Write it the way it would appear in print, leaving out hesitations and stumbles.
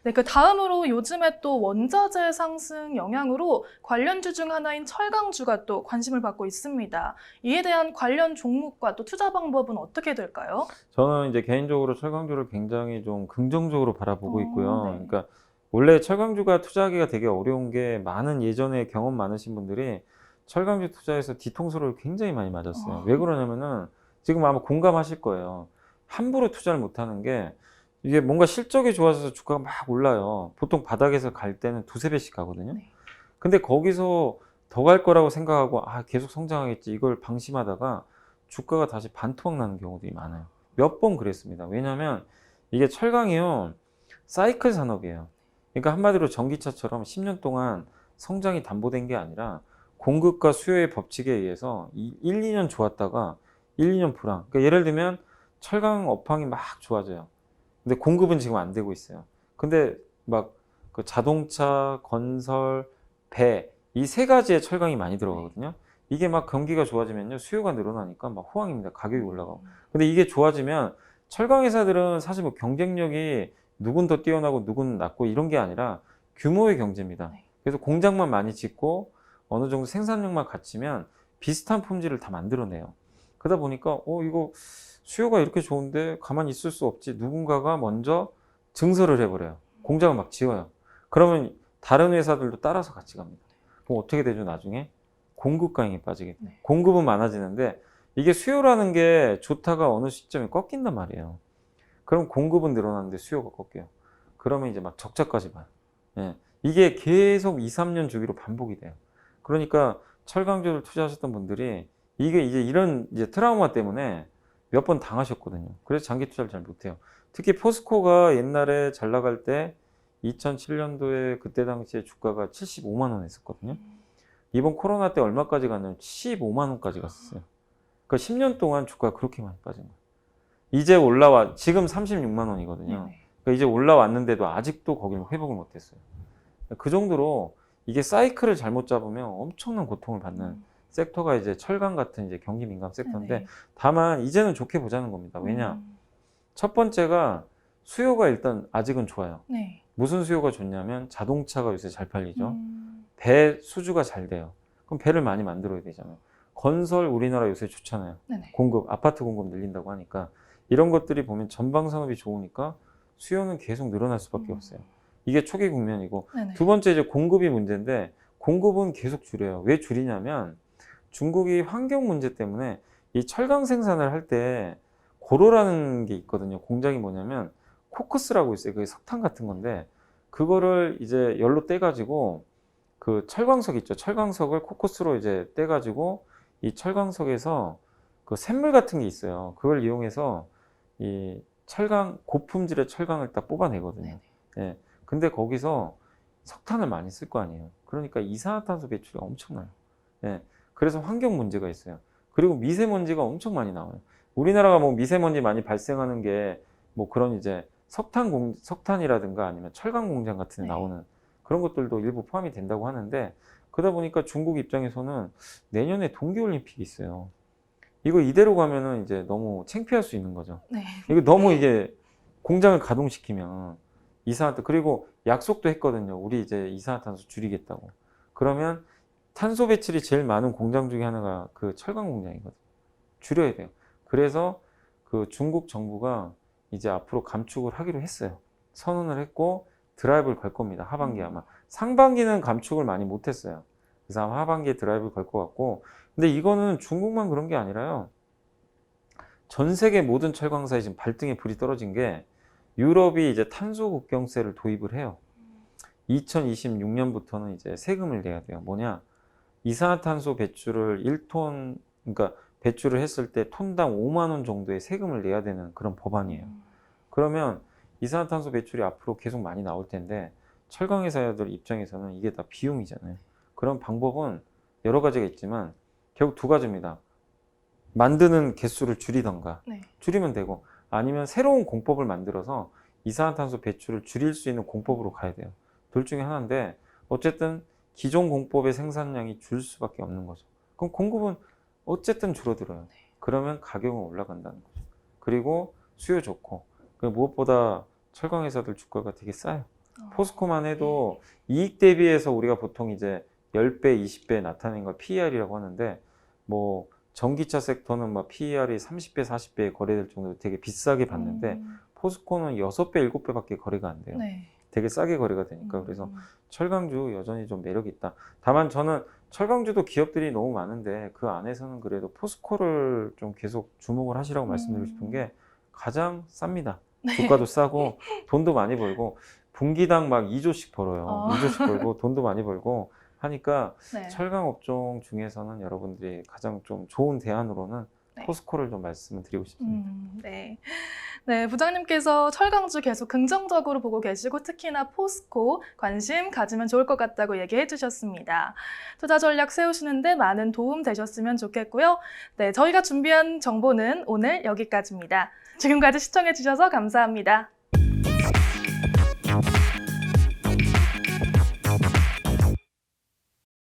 네, 그 다음으로 요즘에 또 원자재 상승 영향으로 관련주 중 하나인 철강주가 또 관심을 받고 있습니다. 이에 대한 관련 종목과 또 투자 방법은 어떻게 될까요? 저는 이제 개인적으로 철강주를 굉장히 좀 긍정적으로 바라보고 있고요. 네. 그러니까 원래 철강주가 투자하기가 되게 어려운 게 많은 예전에 경험 많으신 분들이 철강주 투자해서 뒤통수를 굉장히 많이 맞았어요. 왜 그러냐면은 지금 아마 공감하실 거예요. 함부로 투자를 못 하는 게 이게 뭔가 실적이 좋아져서 주가가 막 올라요. 보통 바닥에서 갈 때는 두세 배씩 가거든요. 네. 근데 거기서 더 갈 거라고 생각하고 아, 계속 성장하겠지 이걸 방심하다가 주가가 다시 반토막 나는 경우들이 많아요. 몇 번 그랬습니다. 왜냐하면 이게 철강이요, 사이클 산업이에요. 그러니까 한마디로 전기차처럼 10년 동안 성장이 담보된 게 아니라 공급과 수요의 법칙에 의해서 1, 2년 좋았다가 1, 2년 불황. 그러니까 예를 들면 철강 업황이 막 좋아져요. 근데 공급은 지금 안 되고 있어요. 근데 막 그 자동차, 건설, 배, 이 세 가지의 철강이 많이 들어가거든요. 이게 막 경기가 좋아지면요, 수요가 늘어나니까 막 호황입니다. 가격이 올라가고. 근데 이게 좋아지면 철강 회사들은 사실 뭐 경쟁력이 누군 더 뛰어나고 누군 낮고 이런 게 아니라 규모의 경제입니다. 네. 그래서 공장만 많이 짓고 어느 정도 생산력만 갖추면 비슷한 품질을 다 만들어내요. 그러다 보니까 이거 수요가 이렇게 좋은데 가만히 있을 수 없지. 누군가가 먼저 증설을 해버려요. 공장을 막 지어요. 그러면 다른 회사들도 따라서 같이 갑니다. 그럼 어떻게 되죠, 나중에? 공급 과잉에 빠지게 돼요. 네. 공급은 많아지는데 이게 수요라는 게 좋다가 어느 시점에 꺾인단 말이에요. 그럼 공급은 늘어나는데 수요가 꺾여요. 그러면 이제 막 적자까지 봐요. 예. 이게 계속 2, 3년 주기로 반복이 돼요. 그러니까 철강주를 투자하셨던 분들이 이게 이제 이런 이제 트라우마 때문에 몇 번 당하셨거든요. 그래서 장기 투자를 잘 못해요. 특히 포스코가 옛날에 잘 나갈 때 2007년도에 그때 당시에 주가가 75만 원 했었거든요. 이번 코로나 때 얼마까지 갔냐면 15만 원까지 갔었어요. 그러니까 10년 동안 주가가 그렇게 많이 빠진 거예요. 이제 올라와 지금 36만 원이거든요. 네네. 그러니까 이제 올라왔는데도 아직도 거기를 회복을 못했어요. 그 정도로 이게 사이클을 잘못 잡으면 엄청난 고통을 받는 섹터가 이제 철강 같은 이제 경기 민감 섹터인데, 네네. 다만 이제는 좋게 보자는 겁니다. 왜냐? 첫 번째가 수요가 일단 아직은 좋아요. 네. 무슨 수요가 좋냐면 자동차가 요새 잘 팔리죠. 음. 배 수주가 잘 돼요. 그럼 배를 많이 만들어야 되잖아요. 건설 우리나라 요새 좋잖아요. 네네. 공급, 아파트 공급 늘린다고 하니까 이런 것들이 보면 전방 산업이 좋으니까 수요는 계속 늘어날 수밖에 없어요. 이게 초기 국면이고, 네네. 두 번째 이제 공급이 문제인데 공급은 계속 줄여요. 왜 줄이냐면 중국이 환경 문제 때문에 이 철강 생산을 할 때 고로라는 게 있거든요. 공장이 뭐냐면 코크스라고 있어요. 그게 석탄 같은 건데 그거를 이제 열로 떼가지고 그 철광석 있죠. 철광석을 코크스로 이제 떼가지고 이 철광석에서 그 샘물 같은 게 있어요. 그걸 이용해서 이 철강, 고품질의 철강을 딱 뽑아내거든요. 네네. 예. 근데 거기서 석탄을 많이 쓸 거 아니에요. 그러니까 이산화탄소 배출이 엄청나요. 예. 그래서 환경 문제가 있어요. 그리고 미세먼지가 엄청 많이 나와요. 우리나라가 뭐 미세먼지 많이 발생하는 게 뭐 그런 이제 석탄이라든가 아니면 철강 공장 같은 데 네. 나오는 그런 것들도 일부 포함이 된다고 하는데, 그러다 보니까 중국 입장에서는 내년에 동계올림픽이 있어요. 이거 이대로 가면은 이제 너무 창피할 수 있는 거죠. 네. 이거 너무 이게 공장을 가동시키면 이산화탄소, 그리고 약속도 했거든요. 우리 이제 이산화탄소 줄이겠다고. 그러면 탄소 배출이 제일 많은 공장 중에 하나가 그 철강 공장이거든요. 줄여야 돼요. 그래서 그 중국 정부가 이제 앞으로 감축을 하기로 했어요. 선언을 했고 드라이브를 걸 겁니다. 하반기 아마. 상반기는 감축을 많이 못했어요. 그래서 아마 하반기에 드라이브를 걸 것 같고. 근데 이거는 중국만 그런 게 아니라요. 전 세계 모든 철강사에 지금 발등에 불이 떨어진 게, 유럽이 이제 탄소 국경세를 도입을 해요. 2026년부터는 이제 세금을 내야 돼요. 뭐냐? 이산화탄소 배출을 1톤, 그러니까 배출을 했을 때 톤당 5만 원 정도의 세금을 내야 되는 그런 법안이에요. 그러면 이산화탄소 배출이 앞으로 계속 많이 나올 텐데 철강 회사들 입장에서는 이게 다 비용이잖아요. 그런 방법은 여러 가지가 있지만 결국 두 가지입니다. 만드는 개수를 줄이던가, 네. 줄이면 되고, 아니면 새로운 공법을 만들어서 이산화탄소 배출을 줄일 수 있는 공법으로 가야 돼요. 둘 중에 하나인데 어쨌든 기존 공법의 생산량이 줄 수밖에 없는 거죠. 그럼 공급은 어쨌든 줄어들어요. 그러면 가격은 올라간다는 거죠. 그리고 수요 좋고, 무엇보다 철강 회사들 주가가 되게 싸요. 포스코만 해도 이익 대비해서 우리가 보통 이제 10배, 20배 나타내는 걸 PER이라고 하는데 뭐 전기차 섹터는 막 PER이 30배, 40배에 거래될 정도로 되게 비싸게 받는데 포스코는 6배, 7배밖에 거래가 안 돼요. 네. 되게 싸게 거래가 되니까. 그래서 철강주 여전히 좀 매력이 있다. 다만 저는 철강주도 기업들이 너무 많은데 그 안에서는 그래도 포스코를 좀 계속 주목을 하시라고 말씀드리고 싶은 게 가장 쌉니다. 주가도 싸고 돈도 많이 벌고 분기당 막 2조씩 벌어요. 2조씩 벌고 돈도 많이 벌고 하니까 네. 철강 업종 중에서는 여러분들이 가장 좀 좋은 대안으로는 네. 포스코를 좀 말씀을 드리고 싶습니다. 네. 네, 부장님께서 철강주 계속 긍정적으로 보고 계시고 특히나 포스코 관심 가지면 좋을 것 같다고 얘기해 주셨습니다. 투자 전략 세우시는데 많은 도움 되셨으면 좋겠고요. 네, 저희가 준비한 정보는 오늘 여기까지입니다. 지금까지 시청해 주셔서 감사합니다.